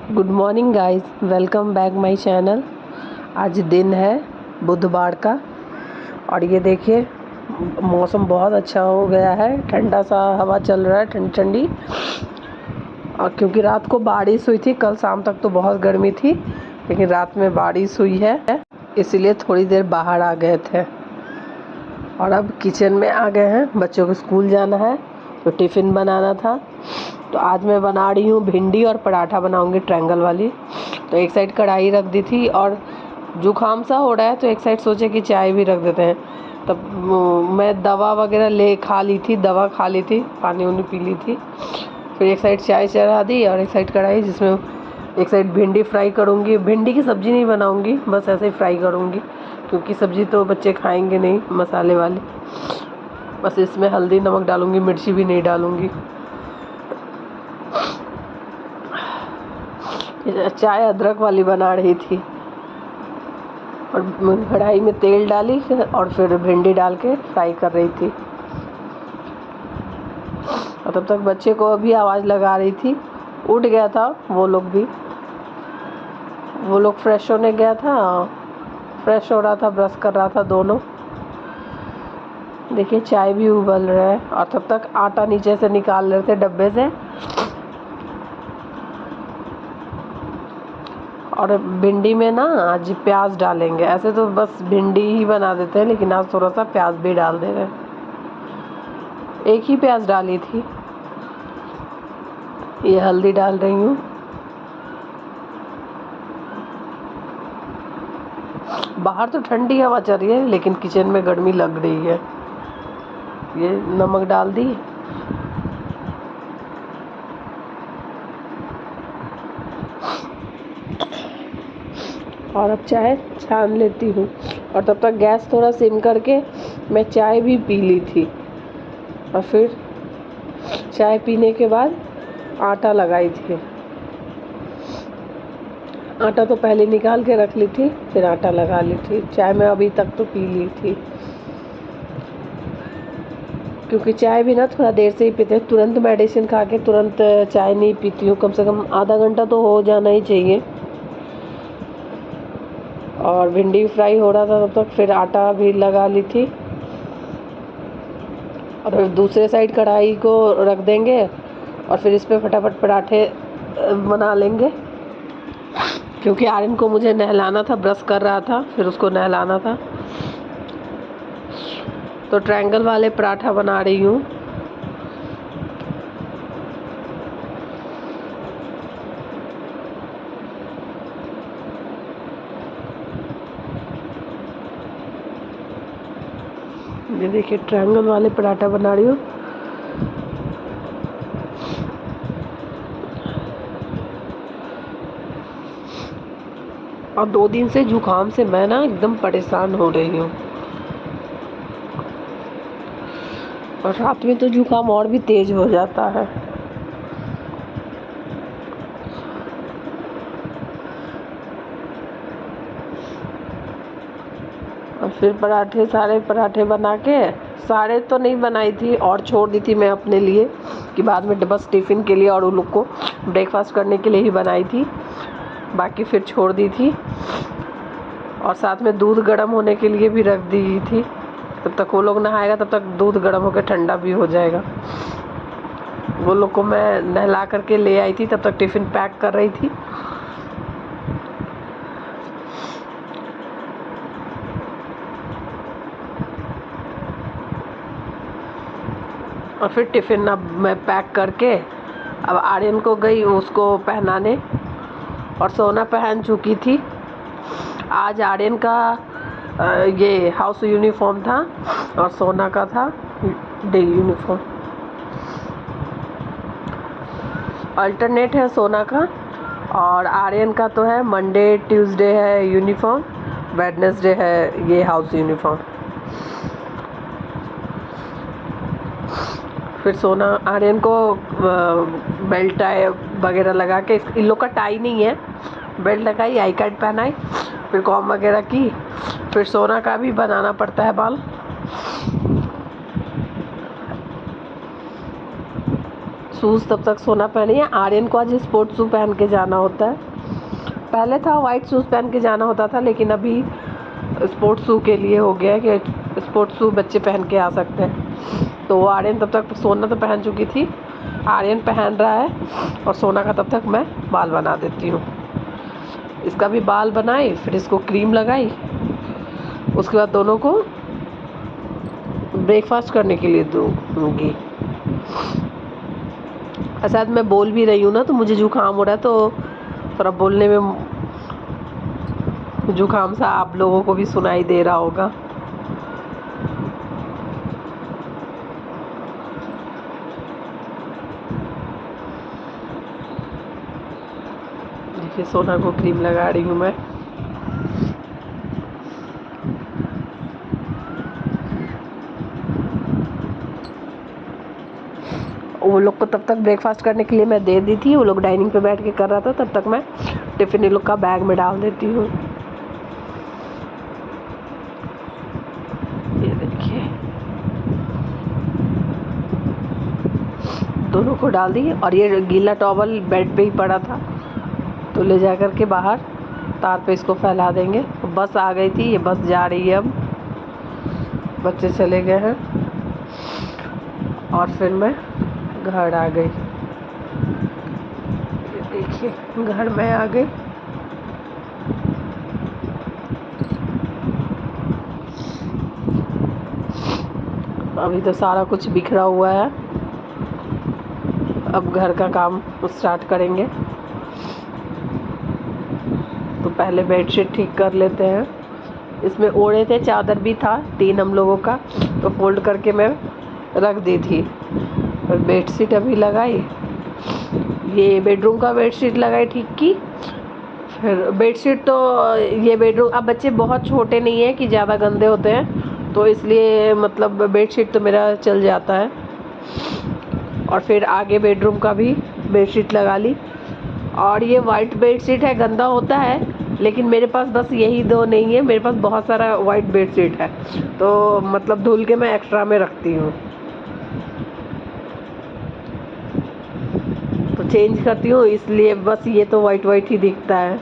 Good morning guys, welcome back my channel. आज दिन है बुधवार का और ये देखिए मौसम बहुत अच्छा हो गया है। ठंडा सा हवा चल रहा है, ठंडी ठंडी। और क्योंकि रात को बारिश हुई थी, कल शाम तक तो बहुत गर्मी थी, लेकिन रात में बारिश हुई है, इसीलिए थोड़ी देर बाहर आ गए थे। और अब किचन में आ गए हैं। बच्चों को स्कूल जाना है तो टिफ़िन बनाना था। तो आज मैं बना रही हूँ भिंडी और पराठा बनाऊँगी ट्रायंगल वाली। तो एक साइड कढ़ाई रख दी थी और जुकाम सा हो रहा है तो एक साइड सोचे कि चाय भी रख देते हैं। तब मैं दवा वगैरह खा ली थी, दवा खा ली थी, पानी वानी पी ली थी। फिर एक साइड चाय चढ़ा दी और एक साइड कढ़ाई, जिसमें एक साइड भिंडी फ्राई करूँगी। भिंडी की सब्ज़ी नहीं बनाऊँगी, बस ऐसे ही फ्राई करूँगी, क्योंकि सब्ज़ी तो बच्चे खाएंगे नहीं मसाले वाली। बस इसमें हल्दी नमक डालूँगी, मिर्ची भी नहीं डालूँगी। चाय अदरक वाली बना रही थी और कढ़ाई में तेल डाली और फिर भिंडी डाल के फ्राई कर रही थी। और तब तक बच्चे को अभी आवाज़ लगा रही थी, उठ गया था वो लोग फ्रेश होने गया था, फ्रेश हो रहा था, ब्रश कर रहा था दोनों। देखिए चाय भी उबल रहा है और तब तक आटा नीचे से निकाल रहे थे डब्बे से। और भिंडी में ना आज प्याज डालेंगे। ऐसे तो बस भिंडी ही बना देते हैं, लेकिन आज थोड़ा सा प्याज भी डाल दे रहे हैं। एक ही प्याज डाली थी। ये हल्दी डाल रही हूँ। बाहर तो ठंडी हवा चल रही है, लेकिन किचन में गर्मी लग रही है। ये नमक डाल दी। और अब चाय छान लेती हूँ। और तब तक गैस थोड़ा सिम करके मैं चाय भी पी ली थी। और फिर चाय पीने के बाद आटा लगाई थी। आटा तो पहले निकाल के रख ली थी, फिर आटा लगा ली थी। चाय मैं अभी तक तो पी ली थी, क्योंकि चाय भी ना थोड़ा देर से ही पीते हैं। तुरंत मेडिसिन खा के तुरंत चाय नहीं पीती हूँ, कम से कम आधा घंटा तो हो जाना ही चाहिए। और भिंडी फ्राई हो रहा था तब तक फिर आटा भी लगा ली थी। और दूसरे साइड कढ़ाई को रख देंगे और फिर इस पर फटाफट पराठे बना लेंगे, क्योंकि आर्यन को मुझे नहलाना था, ब्रश कर रहा था, फिर उसको नहलाना था। तो ट्रायंगल वाले पराठा बना रही हूँ। ये देखिए ट्रायंगल वाले पराठा बना रही हूँ। और 2 दिन से जुकाम से मैं ना एकदम परेशान हो रही हूँ। और रात में तो जुकाम और भी तेज हो जाता है। और फिर सारे पराठे बना के, सारे तो नहीं बनाई थी और छोड़ दी थी मैं अपने लिए, कि बाद में बस टिफ़िन के लिए और उन लोग को ब्रेकफास्ट करने के लिए ही बनाई थी। बाकी फिर छोड़ दी थी। और साथ में दूध गर्म होने के लिए भी रख दी थी। तब तक वो लोग नहाएगा, तब तक दूध गर्म होकर ठंडा भी हो जाएगा। वो लोग को मैं नहला करके ले आई थी, तब तक टिफ़िन पैक कर रही थी। और फिर टिफ़िन अब मैं पैक करके अब आर्यन को गई उसको पहनाने। और सोना पहन चुकी थी। आज आर्यन का ये हाउस यूनिफॉर्म था और सोना का था डे यूनिफॉर्म। अल्टरनेट है सोना का, और आर्यन का तो है मंडे ट्यूसडे है यूनिफॉर्म, वेडनेसडे है ये हाउस यूनिफॉर्म। फिर सोना आर्यन को बेल्ट टाई वगैरह लगा के, इन लोग का टाई नहीं है, बेल्ट लगाई, आई कार्ड पहनाई, फिर कॉम वगैरह की। फिर सोना का भी बनाना पड़ता है बाल। शूज़ तब तक सोना पहनी है। आर्यन को आज स्पोर्ट्स शू पहन के जाना होता है। पहले था वाइट शूज़ पहन के जाना होता था, लेकिन अभी स्पोर्ट्स शू के लिए हो गया है कि स्पोर्ट्स शू बच्चे पहन के आ सकते हैं। तो आर्यन तब तक सोना तो पहन चुकी थी, आर्यन पहन रहा है और सोना का तब तक मैं बाल बना देती हूँ। इसका भी बाल बनाई, फिर इसको क्रीम लगाई, उसके बाद दोनों को ब्रेकफास्ट करने के लिए दूँगी। शायद मैं बोल भी रही हूँ ना, तो मुझे जुकाम हो रहा है, तो थोड़ा बोलने में जुकाम सा आप लोगों को भी सुनाई दे रहा होगा। देखिए सोना को क्रीम लगा रही हूँ मैं। वो लोग को तब तक ब्रेकफास्ट करने के लिए मैं दे दी थी, वो लोग डाइनिंग पे बैठ के कर रहा था, तब तक मैं टिफ़िन इन लोग का बैग में डाल देती हूँ। ये देखिए दोनों को डाल दी, और ये गीला टॉवल बेड पे ही पड़ा था, तो ले जा कर के बाहर तार पे इसको फैला देंगे। बस आ गई थी, ये बस जा रही है अब, बच्चे चले गए हैं और फिर मैं घर आ गई। देखिए घर में आ गई। अभी तो सारा कुछ बिखरा हुआ है, अब घर का काम स्टार्ट करेंगे। तो पहले बेडशीट ठीक कर लेते हैं। इसमें ओढ़े थे, चादर भी था 3 हम लोगों का, तो फोल्ड करके मैं रख दी थी। और बेडशीट अभी लगाई, ये बेडरूम का बेडशीट लगाई ठीक की। फिर बेडशीट तो ये बेडरूम, अब बच्चे बहुत छोटे नहीं हैं कि ज़्यादा गंदे होते हैं, तो इसलिए मतलब बेडशीट तो मेरा चल जाता है। और फिर आगे बेडरूम का भी बेडशीट लगा ली। और ये वाइट बेडशीट है, गंदा होता है, लेकिन मेरे पास बस यही 2 नहीं है, मेरे पास बहुत सारा वाइट बेडशीट है, तो मतलब धुल के मैं एक्स्ट्रा में रखती हूँ, तो चेंज करती हूँ, इसलिए बस ये तो वाइट वाइट ही दिखता है।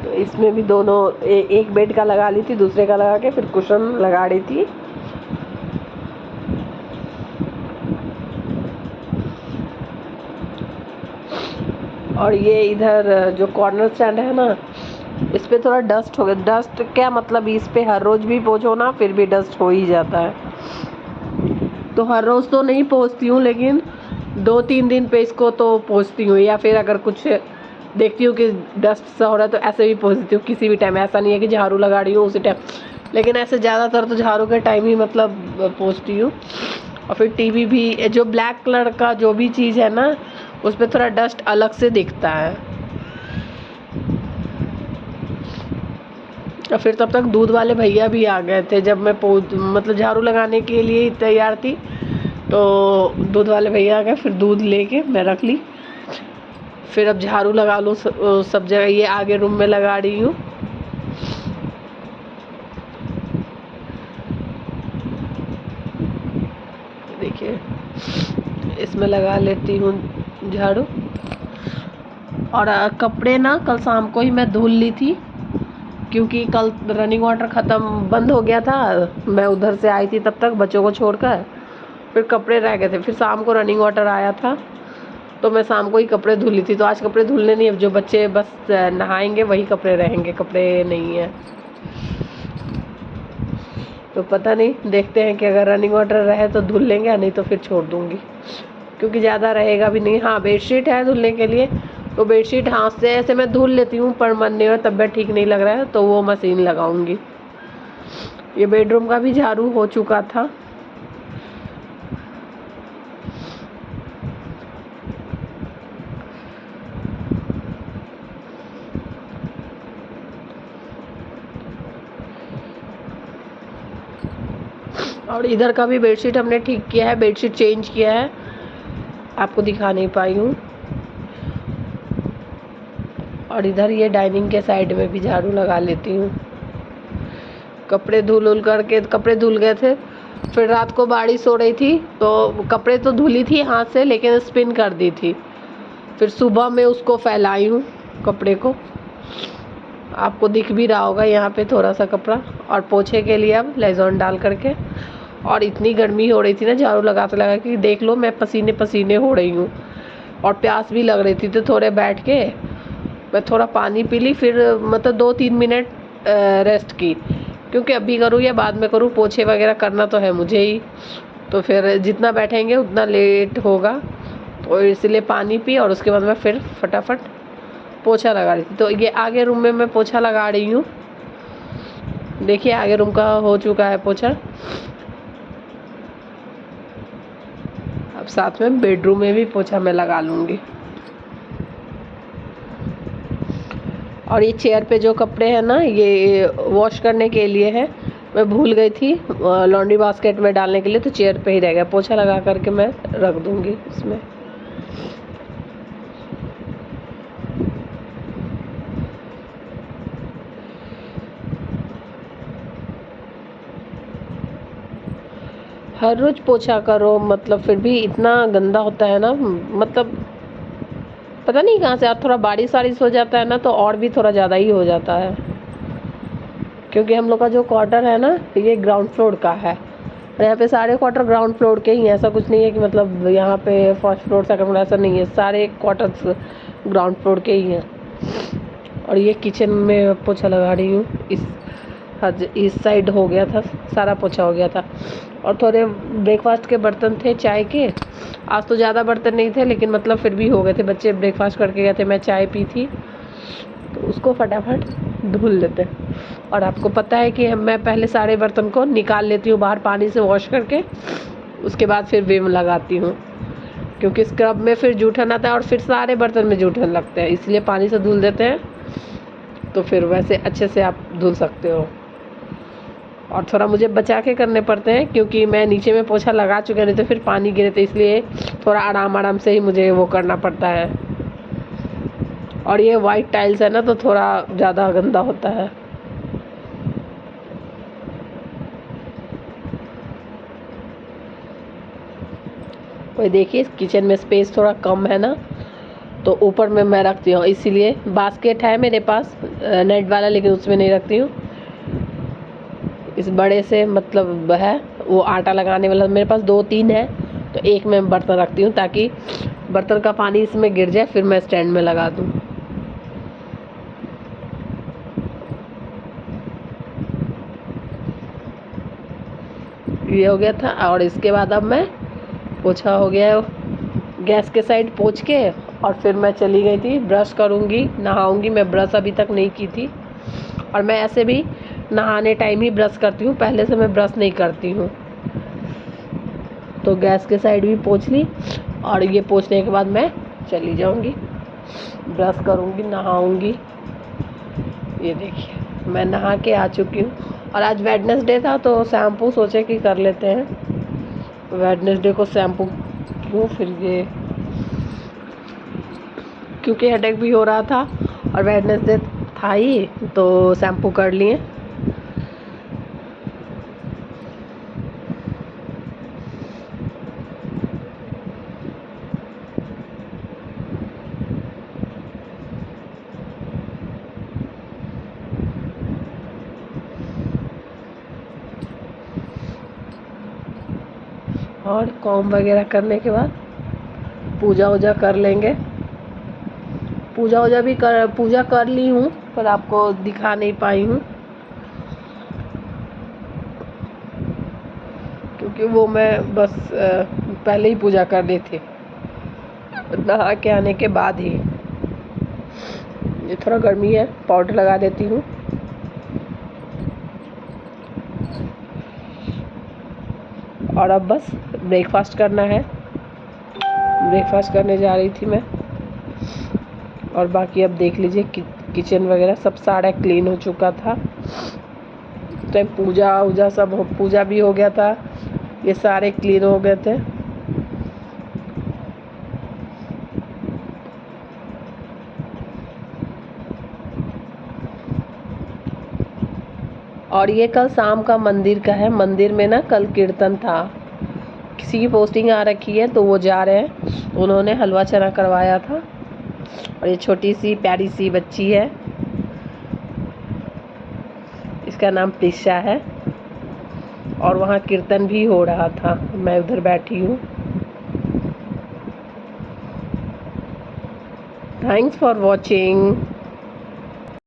तो इसमें भी दोनों एक बेड का लगा ली थी, दूसरे का लगा के फिर कुशन लगा रही थी। और ये इधर जो कॉर्नर स्टैंड है ना, इस पे थोड़ा डस्ट हो गया। डस्ट क्या मतलब, इस पे हर रोज़ भी पोंछो ना फिर भी डस्ट हो ही जाता है। तो हर रोज़ तो नहीं पोंछती हूँ, लेकिन 2-3 दिन पे इसको तो पोंछती हूँ, या फिर अगर कुछ देखती हूँ कि डस्ट सा हो रहा है तो ऐसे भी पोंछती हूँ किसी भी टाइम। ऐसा नहीं है कि झाड़ू लगा रही हूँ उसी टाइम, लेकिन ऐसे ज़्यादातर तो झाड़ू के टाइम ही मतलब पोंछती हूँ। और फिर टीवी भी, जो ब्लैक कलर का जो भी चीज़ है ना, उस पर थोड़ा डस्ट अलग से दिखता है। और फिर तब तक दूध वाले भैया भी आ गए थे, जब मैं मतलब झाड़ू लगाने के लिए ही तैयार थी, तो दूध वाले भैया आ गए, फिर दूध लेके मैं रख ली। फिर अब झाड़ू लगा लूँ सब जगह, ये आगे रूम में लगा रही हूँ। देखिए इसमें लगा लेती हूँ झाड़ू। और कपड़े ना कल शाम को ही मैं धुल ली थी, क्योंकि कल रनिंग वाटर ख़त्म बंद हो गया था, मैं उधर से आई थी तब तक बच्चों को छोड़कर, फिर कपड़े रह गए थे। फिर शाम को रनिंग वाटर आया था, तो मैं शाम को ही कपड़े धुल ली थी। तो आज कपड़े धुलने नहीं, अब जो बच्चे बस नहाएंगे वही कपड़े रहेंगे, कपड़े नहीं है। तो पता नहीं, देखते हैं कि अगर रनिंग वाटर रहे तो धुल लेंगे, नहीं तो फिर छोड़ दूँगी, क्योंकि ज़्यादा रहेगा भी नहीं। हाँ बेडशीट है धुलने के लिए, तो बेडशीट हाथ से ऐसे मैं धुल लेती हूँ, पर मन नहीं हो, तबीयत ठीक नहीं लग रहा है तो वो मशीन लगाऊंगी। ये बेडरूम का भी झाड़ू हो चुका था। और इधर का भी बेडशीट हमने ठीक किया है, बेडशीट चेंज किया है, आपको दिखा नहीं पाई हूँ। और इधर ये डाइनिंग के साइड में भी झाड़ू लगा लेती हूँ। कपड़े धुल करके, कपड़े धुल गए थे फिर रात को बारिश हो रही थी तो कपड़े तो धुली थी हाथ से, लेकिन स्पिन कर दी थी। फिर सुबह में उसको फैलाई हूँ कपड़े को, आपको दिख भी रहा होगा यहाँ पे थोड़ा सा कपड़ा। और पोछे के लिए अब लेज़ॉन डाल करके, और इतनी गर्मी हो रही थी ना, झाड़ू लगाते लगा कि देख लो मैं पसीने पसीने हो रही हूँ, और प्यास भी लग रही थी। तो थोड़े बैठ के मैं थोड़ा पानी पी ली, फिर मतलब 2-3 मिनट रेस्ट की, क्योंकि अभी करूँ या बाद में करूँ, पोछे वगैरह करना तो है मुझे ही, तो फिर जितना बैठेंगे उतना लेट होगा, तो इसलिए पानी पी और उसके बाद मैं फिर फटाफट पोछा लगा रही थी। तो ये आगे रूम में मैं पोछा लगा रही हूँ, देखिए आगे रूम का हो चुका है पोछा। अब साथ में बेडरूम में भी पोछा मैं लगा लूँगी। और ये चेयर पे जो कपड़े हैं ना, ये वॉश करने के लिए है, मैं भूल गई थी लॉन्ड्री बास्केट में डालने के लिए, तो चेयर पे ही रह गया। पोछा लगा करके मैं रख दूँगी इसमें। हर रोज़ पोछा करो मतलब फिर भी इतना गंदा होता है ना, मतलब पता नहीं कहाँ से। अब थोड़ा बारिश वारिश हो जाता है ना, तो और भी थोड़ा ज़्यादा ही हो जाता है, क्योंकि हम लोग का जो क्वार्टर है ना, ये ग्राउंड फ्लोर का है, और यहाँ पे सारे क्वार्टर ग्राउंड फ्लोर के ही हैं। ऐसा कुछ नहीं है कि मतलब यहाँ पे फर्स्ट फ्लोर सेकंड फ्लोर, ऐसा नहीं है, सारे क्वार्टर्स ग्राउंड फ्लोर के ही हैं। और ये किचन में पोछा लगा रही हूँ, इस साइड हो गया था, सारा पोछा हो गया था। और थोड़े ब्रेकफास्ट के बर्तन थे चाय के, आज तो ज़्यादा बर्तन नहीं थे, लेकिन मतलब फिर भी हो गए थे। बच्चे ब्रेकफास्ट करके गए थे, मैं चाय पी थी, तो उसको फटाफट धुल लेते। और आपको पता है कि मैं पहले सारे बर्तन को निकाल लेती हूँ बाहर पानी से वॉश करके, उसके बाद फिर विम लगाती हूँ, क्योंकि स्क्रब में फिर जूठन आता है और फिर सारे बर्तन में जूठन लगते हैं, इसलिए पानी से धुल देते हैं, तो फिर वैसे अच्छे से आप धुल सकते हो। और थोड़ा मुझे बचा के करने पड़ते हैं, क्योंकि मैं नीचे में पोछा लगा चुका, नहीं तो फिर पानी गिरे, तो इसलिए थोड़ा आराम आराम से ही मुझे वो करना पड़ता है। और ये वाइट टाइल्स है ना, तो थोड़ा ज़्यादा गंदा होता है। कोई देखिए किचन में स्पेस थोड़ा कम है ना, तो ऊपर में मैं रखती हूँ, इसीलिए बास्केट है मेरे पास नेट वाला, लेकिन उसमें नहीं रखती हूँ। इस बड़े से मतलब है वो आटा लगाने वाला, मेरे पास 2-3 है, तो एक में बर्तन रखती हूँ, ताकि बर्तन का पानी इसमें गिर जाए, फिर मैं स्टैंड में लगा दूँ। ये हो गया था। और इसके बाद अब मैं पोछा हो गया गैस के साइड पोछ के, और फिर मैं चली गई थी ब्रश करूँगी, नहाऊँगी। मैं ब्रश अभी तक नहीं की थी, और मैं ऐसे भी नहाने टाइम ही ब्रश करती हूँ, पहले से मैं ब्रश नहीं करती हूँ। तो गैस के साइड भी पोछ ली, और ये पोछने के बाद मैं चली जाऊँगी, ब्रश करूँगी, नहाऊँगी। ये देखिए मैं नहा के आ चुकी हूँ। और आज वेडनेसडे था, तो शैम्पू सोचे कि कर लेते हैं, वेडनेसडे को शैम्पू क्यों, फिर ये क्योंकि हेडेक भी हो रहा था और वेडनेसडे था ही, तो शैम्पू कर लिए। और कॉम वगैरह करने के बाद पूजा वूजा कर लेंगे। पूजा कर ली हूँ, पर आपको दिखा नहीं पाई हूँ, क्योंकि वो मैं बस पहले ही पूजा कर ली थी, नहा के आने के बाद ही। ये थोड़ा गर्मी है, पाउडर लगा देती हूँ। और अब बस ब्रेकफास्ट करना है, ब्रेकफास्ट करने जा रही थी मैं। और बाकी अब देख लीजिए किचन वगैरह सब सारा क्लीन हो चुका था। तो पूजा वूजा सब पूजा भी हो गया था, ये सारे क्लीन हो गए थे। और ये कल शाम का मंदिर का है। मंदिर में ना कल कीर्तन था। किसी की पोस्टिंग आ रखी है तो वो जा रहे हैं। उन्होंने हलवा चना करवाया था। और ये छोटी सी प्यारी सी बच्ची है, इसका नाम प्रिशा है। और वहाँ कीर्तन भी हो रहा था, मैं उधर बैठी हूँ। Thanks for watching.